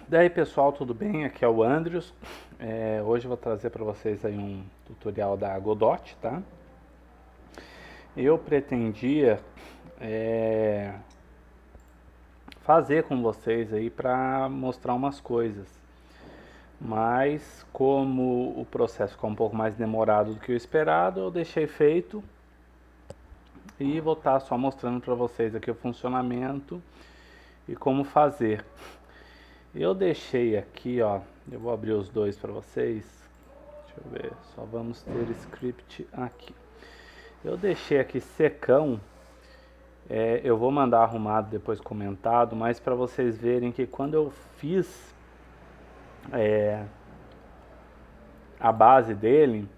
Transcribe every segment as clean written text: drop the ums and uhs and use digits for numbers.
Daí pessoal, tudo bem? Aqui é o Andrews. Hoje eu vou trazer para vocês aí um tutorial da Godot, tá? Eu pretendia fazer com vocês aí para mostrar umas coisas, mas como o processo ficou um pouco mais demorado do que o esperado, eu deixei feito e vou estar só mostrando para vocês aqui o funcionamento e como fazer. Eu deixei aqui, ó, eu vou abrir os dois para vocês. Deixa eu ver, só vamos ter script aqui. Eu deixei aqui secão, eu vou mandar arrumado depois comentado, mas para vocês verem que quando eu fiz a base dele,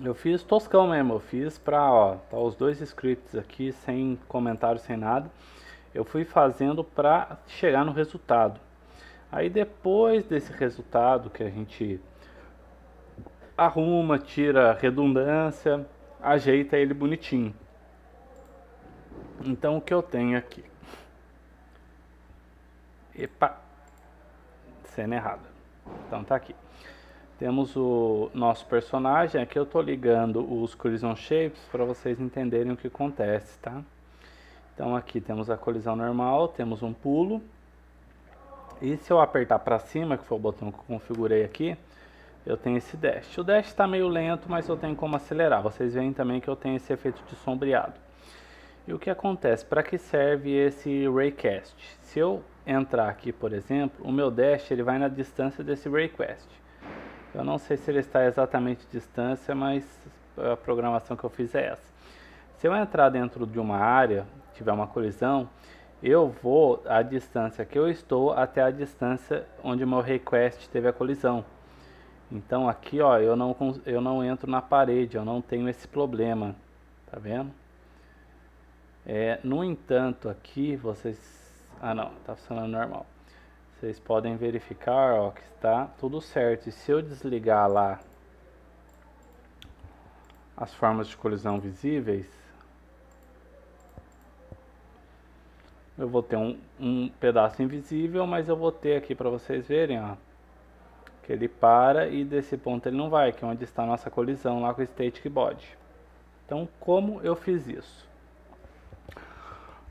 eu fiz toscão mesmo, eu fiz pra, ó, tá os dois scripts aqui, sem comentário, sem nada. Eu fui fazendo para chegar no resultado. Aí depois desse resultado que a gente arruma, tira redundância, ajeita ele bonitinho. Então o que eu tenho aqui? Epa, cena errada. Então tá aqui. Temos o nosso personagem, aqui eu tô ligando os Collision Shapes para vocês entenderem o que acontece, tá? Então aqui temos a colisão normal, temos um pulo. E se eu apertar para cima, que foi o botão que eu configurei aqui, eu tenho esse dash. O dash está meio lento, mas eu tenho como acelerar. Vocês veem também que eu tenho esse efeito de sombreado. E o que acontece? Para que serve esse raycast? Se eu entrar aqui, por exemplo, o meu dash ele vai na distância desse raycast. Eu não sei se ele está exatamente distância, mas a programação que eu fiz é essa. Se eu entrar dentro de uma área, tiver uma colisão, eu vou a distância que eu estou até a distância onde o meu request teve a colisão. Então aqui, ó, eu não entro na parede, eu não tenho esse problema, tá vendo? No entanto, aqui vocês... Ah não, tá funcionando normal. Vocês podem verificar, ó, que está tudo certo. E se eu desligar lá as formas de colisão visíveis, eu vou ter um pedaço invisível, mas eu vou ter aqui para vocês verem, ó, que ele para e desse ponto ele não vai, que é onde está a nossa colisão lá com o Static Body. Então, como eu fiz isso?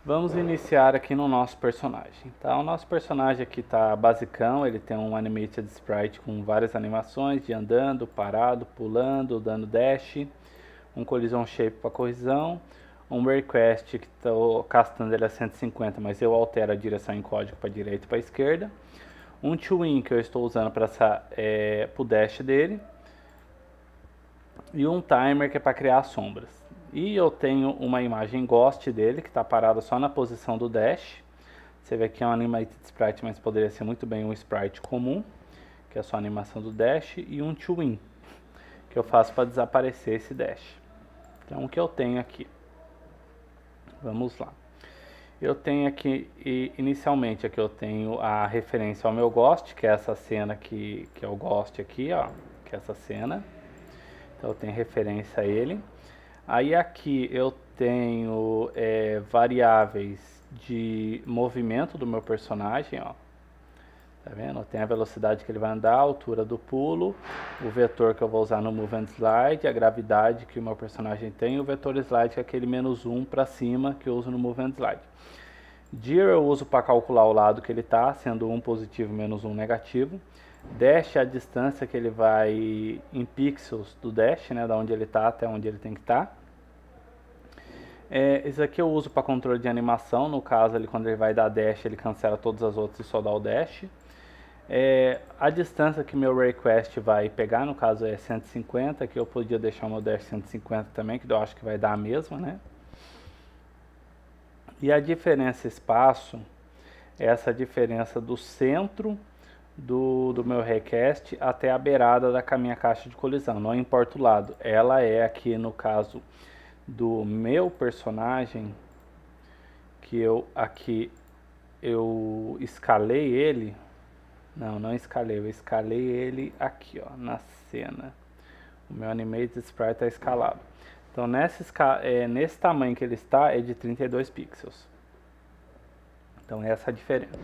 Vamos iniciar aqui no nosso personagem. Tá? O nosso personagem aqui está basicão, ele tem um Animated Sprite com várias animações de andando, parado, pulando, dando dash, um Collision Shape para corrisão, um request que estou castando ele a 150, mas eu altero a direção em código para direita e para esquerda. Um twin que eu estou usando para o dash dele. E um timer que é para criar sombras. E eu tenho uma imagem ghost dele que está parada só na posição do dash. Você vê que é um animated sprite, mas poderia ser muito bem um sprite comum, que é só a animação do dash. E um twin que eu faço para desaparecer esse dash. Então o que eu tenho aqui? Vamos lá. Eu tenho aqui, inicialmente aqui eu tenho a referência ao meu Ghost, que é essa cena aqui, que é o Ghost aqui, ó, que é essa cena. Então eu tenho referência a ele. Aí aqui eu tenho variáveis de movimento do meu personagem, ó. Tá vendo? Tem a velocidade que ele vai andar, a altura do pulo, o vetor que eu vou usar no Move and Slide, a gravidade que o meu personagem tem, e o vetor Slide que é aquele -1 para cima que eu uso no Move and Slide. Dir eu uso para calcular o lado que ele está, sendo 1 positivo menos 1 negativo. Dash é a distância que ele vai em pixels do dash, né, da onde ele está até onde ele tem que estar. Esse aqui eu uso para controle de animação, no caso ele, quando ele vai dar dash ele cancela todas as outras e só dá o dash. A distância que meu request vai pegar, no caso é 150, que eu podia deixar o meu dash 150 também, que eu acho que vai dar a mesma, né? E a diferença espaço é essa diferença do centro do meu request até a beirada da minha caixa de colisão, não importa o lado. Ela é aqui no caso do meu personagem, que eu escalei ele. Não escalei, eu escalei ele aqui, ó, na cena. O meu Animated Sprite está escalado. Então nesse tamanho que ele está é de 32 pixels. Então essa é a diferença.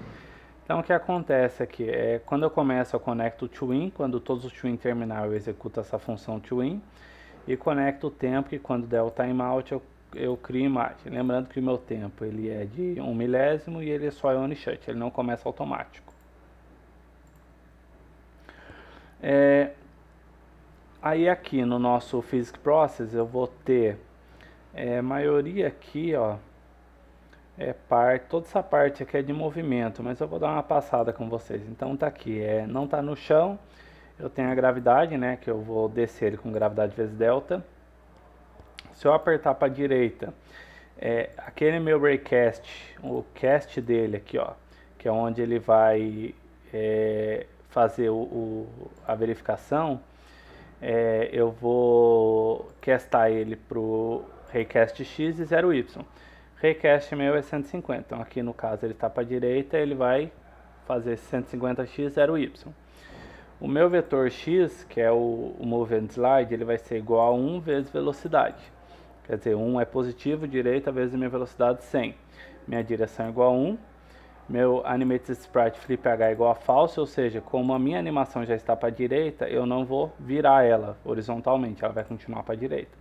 Então o que acontece aqui é quando eu começo eu conecto o twin, quando todos os twin terminar eu executo essa função twin e conecto o tempo que quando der o timeout eu crio imagem. Lembrando que o meu tempo ele é de 1 milésimo e ele só é on-shut, ele não começa automático. Aí aqui no nosso Physics Process eu vou ter maioria aqui, ó, toda essa parte aqui é de movimento, mas eu vou dar uma passada com vocês. Então tá aqui, não tá no chão, eu tenho a gravidade, né, que eu vou descer ele com gravidade vezes delta. Se eu apertar para a direita, aquele meu raycast, o cast dele aqui, ó, que é onde ele vai fazer a verificação, eu vou castar ele para o raycast x e 0y. Raycast meu é 150, então aqui no caso ele está para a direita, ele vai fazer 150x 0y. O meu vetor x, que é o move and slide, ele vai ser igual a 1 vezes velocidade. Quer dizer, 1 é positivo, direita vezes minha velocidade 100. Minha direção é igual a 1. Meu Animated Sprite Flip H é igual a false, ou seja, como a minha animação já está para a direita, eu não vou virar ela horizontalmente, ela vai continuar para a direita.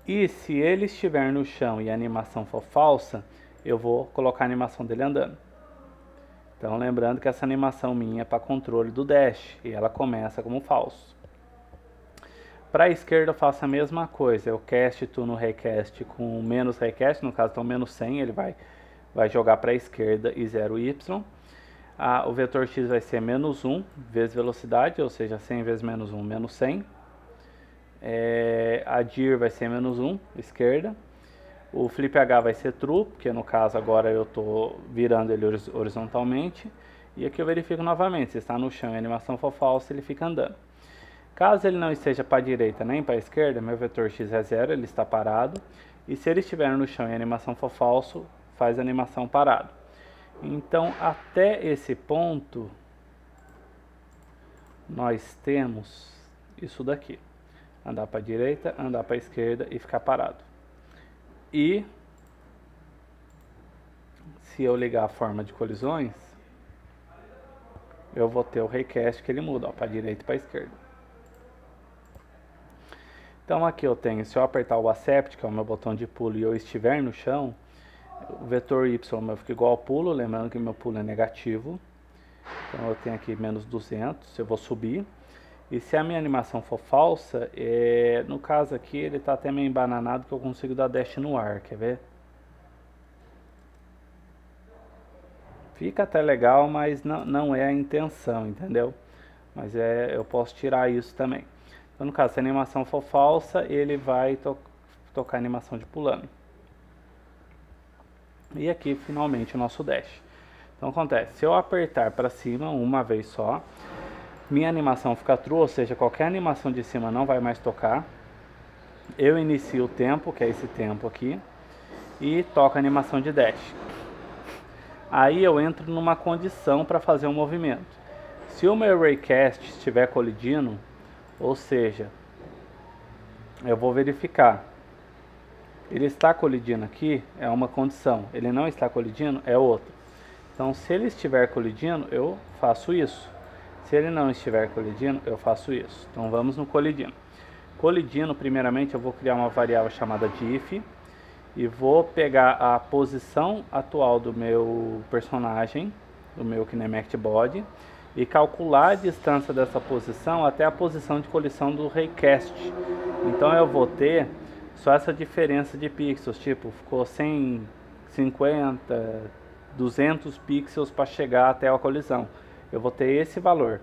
E se ele estiver no chão e a animação for falsa, eu vou colocar a animação dele andando. Então lembrando que essa animação minha é para controle do dash, e ela começa como falso. Para a esquerda eu faço a mesma coisa, eu cast no raycast com menos raycast, no caso então menos 100, ele vai jogar para a esquerda e 0y. O vetor x vai ser menos 1 vezes velocidade, ou seja, 100 vezes menos 1, menos 100. A dir vai ser menos 1, esquerda. O flip H vai ser true, porque no caso agora eu estou virando ele horizontalmente. E aqui eu verifico novamente, se está no chão e a animação for falsa, ele fica andando. Caso ele não esteja para a direita nem para a esquerda, meu vetor x é 0, ele está parado. E se ele estiver no chão e a animação for falso, faz a animação parado. Então até esse ponto, nós temos isso daqui. Andar para a direita, andar para a esquerda e ficar parado. E se eu ligar a forma de colisões, eu vou ter o raycast que ele muda para a direita e para a esquerda. Então aqui eu tenho, se eu apertar o accept, que é o meu botão de pulo, e eu estiver no chão, o vetor y meu fica igual ao pulo, lembrando que meu pulo é negativo. Então eu tenho aqui menos 200, eu vou subir. E se a minha animação for falsa, no caso aqui ele está até meio embananado que eu consigo dar dash no ar, quer ver? Fica até legal, mas não é a intenção, entendeu? Mas eu posso tirar isso também. Então no caso, se a animação for falsa, ele vai tocar a animação de pulando. E aqui finalmente o nosso dash. Então acontece, se eu apertar para cima uma vez só, minha animação fica true, ou seja, qualquer animação de cima não vai mais tocar. Eu inicio o tempo, que é esse tempo aqui, e toco a animação de dash. Aí eu entro numa condição para fazer um movimento. Se o meu raycast estiver colidindo, ou seja, eu vou verificar. Ele está colidindo aqui, é uma condição. Ele não está colidindo, é outra. Então, se ele estiver colidindo, eu faço isso. Se ele não estiver colidindo, eu faço isso. Então, vamos no colidindo. Colidindo, primeiramente, eu vou criar uma variável chamada diff. E vou pegar a posição atual do meu personagem, do meu Kinematic Body, e calcular a distância dessa posição até a posição de colisão do raycast. Então eu vou ter só essa diferença de pixels, tipo, ficou 150, 200 pixels para chegar até a colisão. Eu vou ter esse valor.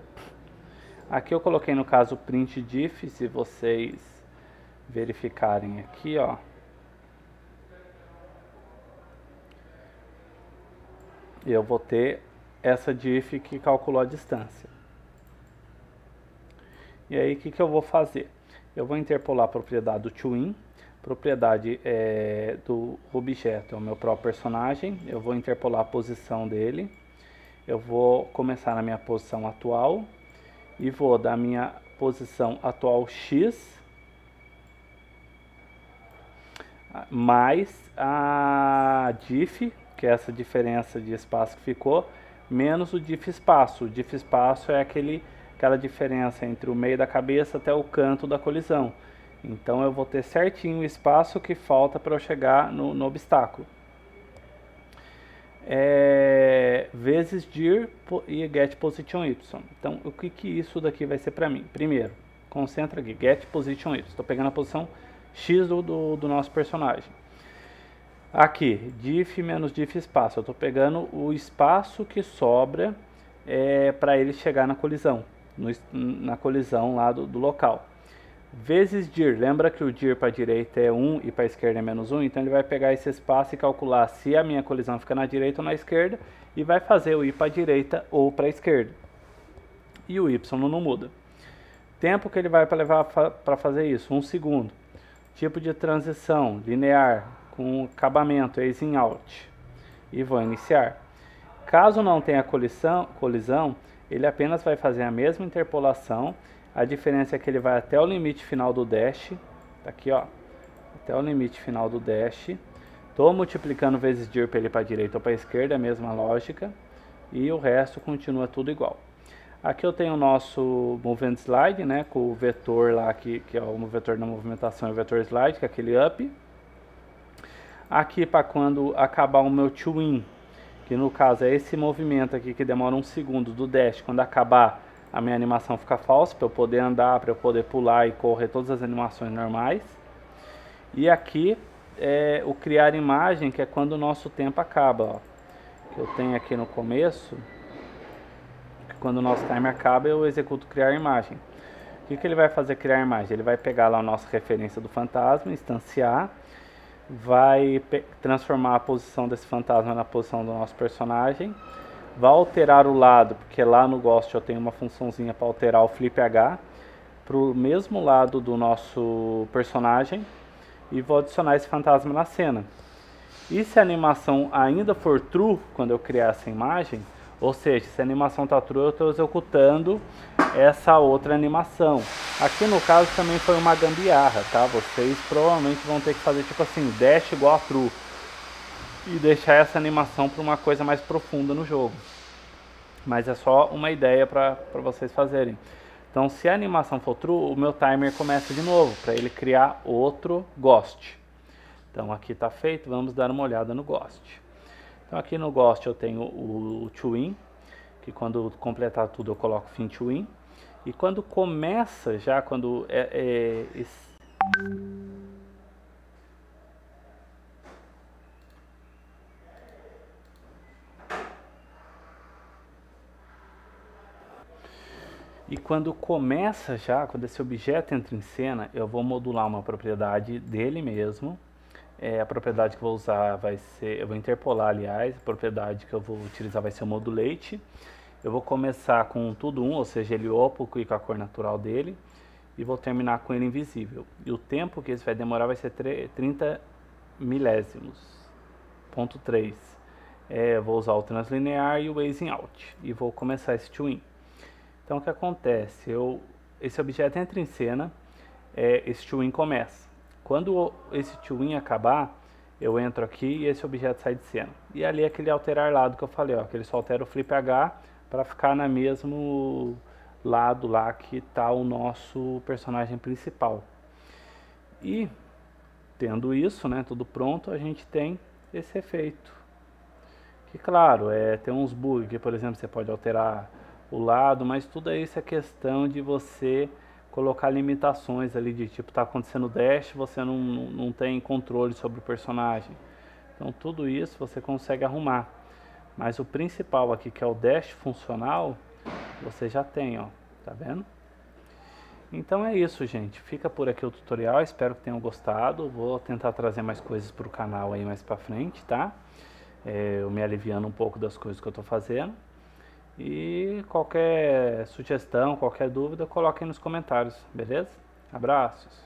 Aqui eu coloquei no caso print diff, se vocês verificarem aqui, ó. Eu vou ter essa diff que calculou a distância. E aí o que eu vou fazer? Eu vou interpolar a propriedade do toIn, propriedade do objeto é o meu próprio personagem, eu vou interpolar a posição dele, eu vou começar na minha posição atual e vou da minha posição atual x mais a diff, que é essa diferença de espaço que ficou, menos o diff espaço. O diff espaço é aquela diferença entre o meio da cabeça até o canto da colisão. Então eu vou ter certinho o espaço que falta para eu chegar no obstáculo. Vezes dir e get position y. Então o que isso daqui vai ser para mim? Primeiro, concentra aqui, get position y. Estou pegando a posição x do nosso personagem. Aqui, diff menos diff espaço. Eu estou pegando o espaço que sobra para ele chegar na colisão, na colisão lá do local. Vezes dir, lembra que o dir para a direita é 1 e para a esquerda é menos 1, então ele vai pegar esse espaço e calcular se a minha colisão fica na direita ou na esquerda e vai fazer o ir para a direita ou para a esquerda. E o y não muda. Tempo que ele vai levar para fazer isso, 1 segundo. Tipo de transição, linear, com acabamento, ease in out. E vou iniciar. Caso não tenha colisão, ele apenas vai fazer a mesma interpolação. A diferença é que ele vai até o limite final do dash. Tá aqui, ó. Até o limite final do dash. Estou multiplicando vezes dir para ele para a direita ou para a esquerda, a mesma lógica. E o resto continua tudo igual. Aqui eu tenho o nosso movement slide, né, com o vetor lá, que é o vetor da movimentação e o vetor slide, que é aquele up. Aqui para quando acabar o meu toIn, que no caso é esse movimento aqui que demora 1 segundo do dash, quando acabar a minha animação fica falsa, para eu poder andar, para eu poder pular e correr todas as animações normais. E aqui é o criar imagem, que é quando o nosso tempo acaba, ó. Que eu tenho aqui no começo, que quando o nosso timer acaba eu executo criar imagem. O que ele vai fazer criar imagem? Ele vai pegar lá a nossa referência do fantasma, instanciar, vai transformar a posição desse fantasma na posição do nosso personagem, vai alterar o lado, porque lá no Ghost eu tenho uma funçãozinha para alterar o flip H para o mesmo lado do nosso personagem e vou adicionar esse fantasma na cena. E se a animação ainda for true quando eu criar essa imagem, ou seja, se a animação está true, eu estou executando essa outra animação. Aqui no caso também foi uma gambiarra, tá? Vocês provavelmente vão ter que fazer tipo assim, dash igual a true. E deixar essa animação para uma coisa mais profunda no jogo. Mas é só uma ideia para vocês fazerem. Então se a animação for true, o meu timer começa de novo, para ele criar outro Ghost. Então aqui está feito, vamos dar uma olhada no Ghost. Então aqui no Ghost eu tenho o toIn, que quando completar tudo eu coloco fim toIn. E quando começa já, quando E quando começa já, quando esse objeto entra em cena, eu vou modular uma propriedade dele mesmo. A propriedade que eu vou usar vai ser, eu vou interpolar aliás, a propriedade que eu vou utilizar vai ser o modulate. Eu vou começar com tudo 1, ou seja, ele opaco e com a cor natural dele. E vou terminar com ele invisível. E o tempo que isso vai demorar vai ser 30 milésimos. Ponto 3. Eu vou usar o translinear e o easing out. E vou começar esse toIn. Então o que acontece? Esse objeto entra em cena, esse toIn começa. Quando esse toIn acabar, eu entro aqui e esse objeto sai de cena. E ali é aquele alterar lado que eu falei, ó, que ele só altera o flip H para ficar no mesmo lado lá que está o nosso personagem principal. E tendo isso, né, tudo pronto, a gente tem esse efeito. Que claro, tem uns bugs, que por exemplo você pode alterar o lado, mas tudo isso é questão de você colocar limitações ali de tipo, tá acontecendo dash, você não tem controle sobre o personagem. Então tudo isso você consegue arrumar. Mas o principal aqui, que é o dash funcional, você já tem, ó, tá vendo? Então é isso, gente. Fica por aqui o tutorial, espero que tenham gostado. Vou tentar trazer mais coisas para o canal aí mais pra frente, tá? Eu me aliviando um pouco das coisas que eu tô fazendo. E qualquer sugestão, qualquer dúvida, coloquem nos comentários, beleza? Abraços!